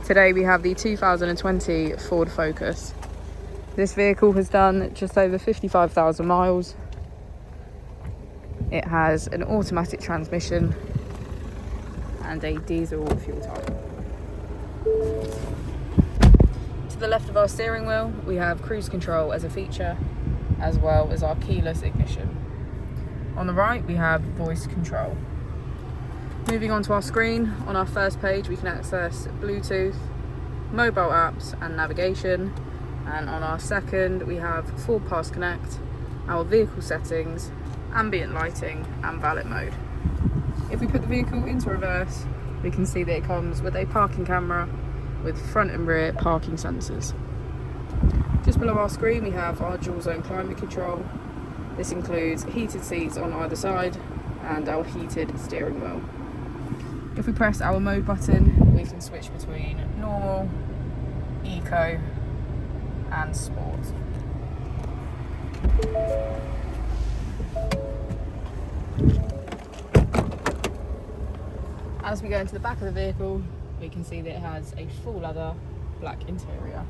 Today we have the 2020 Ford Focus. This vehicle has done just over 55,000 miles. It has an automatic transmission and a diesel fuel type. To the left of our steering wheel, we have cruise control as a feature, as well as our keyless ignition. On the right, we have voice control. Moving on to our screen, on our first page, we can access Bluetooth, mobile apps and navigation. And on our second, we have Ford Pass Connect, our vehicle settings, ambient lighting and valet mode. If we put the vehicle into reverse, we can see that it comes with a parking camera with front and rear parking sensors. Just below our screen, we have our dual zone climate control. This includes heated seats on either side and our heated steering wheel. If we press our mode button, we can switch between normal, eco and sport. As we go into the back of the vehicle, we can see that it has a full leather black interior.